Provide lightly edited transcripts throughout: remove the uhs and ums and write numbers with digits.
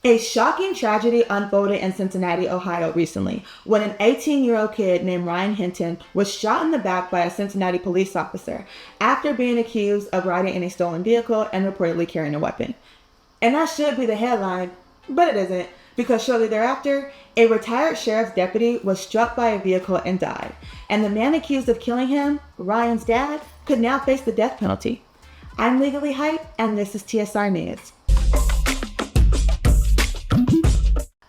A shocking tragedy unfolded in Cincinnati, Ohio recently when an 18-year-old kid named Ryan Hinton was shot in the back by a Cincinnati police officer after being accused of riding in a stolen vehicle and reportedly carrying a weapon. And that should be the headline, but it isn't, because shortly thereafter, a retired sheriff's deputy was struck by a vehicle and died. And the man accused of killing him, Ryan's dad, could now face the death penalty. I'm Legally Hype, and this is TSR Newz.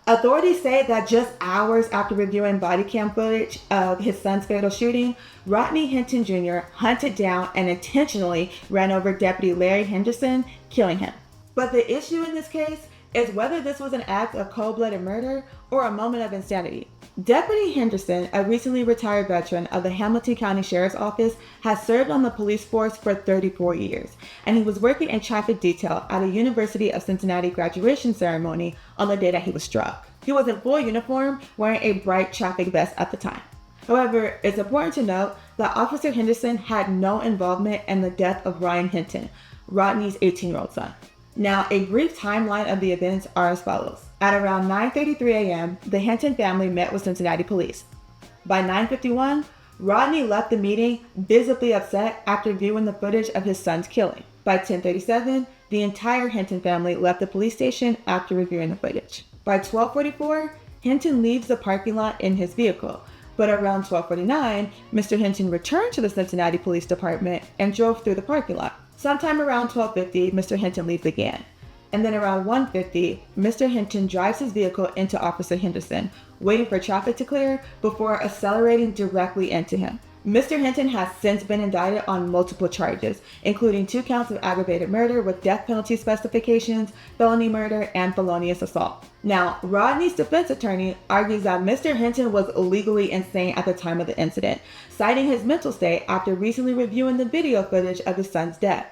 Authorities say that just hours after reviewing body cam footage of his son's fatal shooting, Rodney Hinton Jr. hunted down and intentionally ran over Deputy Ryan Hinton, killing him. But the issue in this case is whether this was an act of cold-blooded murder or a moment of insanity. Deputy Henderson, a recently retired veteran of the Hamilton County Sheriff's Office, has served on the police force for 34 years, and he was working in traffic detail at a University of Cincinnati graduation ceremony on the day that he was struck. He was in full uniform, wearing a bright traffic vest at the time. However, it's important to note that Officer Henderson had no involvement in the death of Ryan Hinton, Rodney's 18-year-old son. Now, a brief timeline of the events are as follows. At around 9:33 a.m., the Hinton family met with Cincinnati police. By 9:51, Rodney left the meeting visibly upset after viewing the footage of his son's killing. By 10:37, the entire Hinton family left the police station after reviewing the footage. By 12:44, Hinton leaves the parking lot in his vehicle, but around 12:49, Mr. Hinton returned to the Cincinnati Police Department and drove through the parking lot. Sometime around 12:50, Mr. Hinton leaves again. And then around 1:50, Mr. Hinton drives his vehicle into Officer Henderson, waiting for traffic to clear before accelerating directly into him. Mr. Hinton has since been indicted on multiple charges, including 2 counts of aggravated murder with death penalty specifications, felony murder, and felonious assault. Now, Rodney's defense attorney argues that Mr. Hinton was legally insane at the time of the incident, citing his mental state after recently reviewing the video footage of his son's death.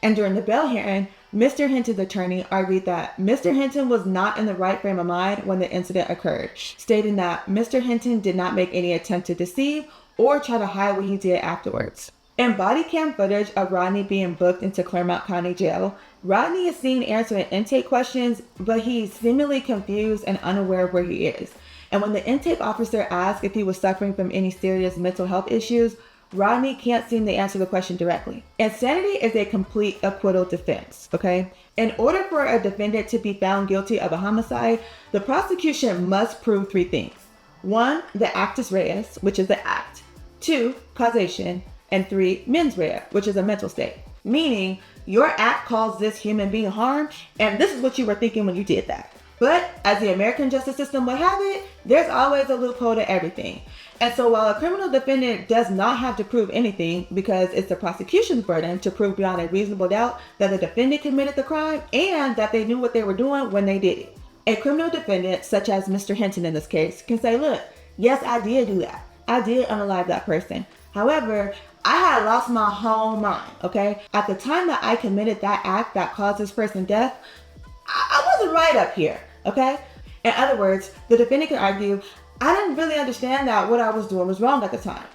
And during the bail hearing, Mr. Hinton's attorney argued that Mr. Hinton was not in the right frame of mind when the incident occurred, stating that Mr. Hinton did not make any attempt to deceive or try to hide what he did afterwards. In body cam footage of Rodney being booked into Clermont County Jail, Rodney is seen answering intake questions, but he's seemingly confused and unaware of where he is. And when the intake officer asks if he was suffering from any serious mental health issues, Rodney can't seem to answer the question directly. Insanity is a complete acquittal defense, okay? In order for a defendant to be found guilty of a homicide, the prosecution must prove 3 things. 1, the actus reus, which is the act. 2, causation. And 3, mens rea, which is a mental state. Meaning, your act caused this human being harm, and this is what you were thinking when you did that. But as the American justice system would have it, there's always a loophole to everything. And so while a criminal defendant does not have to prove anything, because it's the prosecution's burden to prove beyond a reasonable doubt that the defendant committed the crime and that they knew what they were doing when they did it. A criminal defendant, such as Mr. Hinton in this case, can say, look, yes, I did do that. I did unalive that person. However, I had lost my whole mind, okay? At the time that I committed that act that caused this person's death, I wasn't right up here, okay? In other words, the defendant can argue, I didn't really understand that what I was doing was wrong at the time.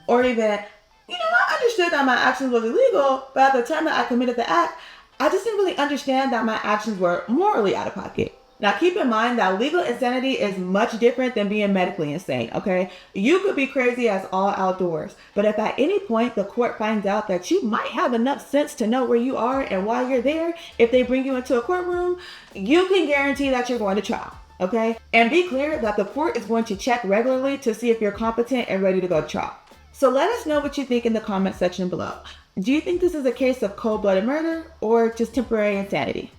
Or even, I understood that my actions was illegal, but at the time that I committed the act, I just didn't really understand that my actions were morally out of pocket. Now keep in mind that legal insanity is much different than being medically insane, okay? You could be crazy as all outdoors, but if at any point the court finds out that you might have enough sense to know where you are and why you're there, if they bring you into a courtroom, you can guarantee that you're going to trial, okay? And be clear that the court is going to check regularly to see if you're competent and ready to go to trial. So let us know what you think in the comment section below. Do you think this is a case of cold-blooded murder or just temporary insanity?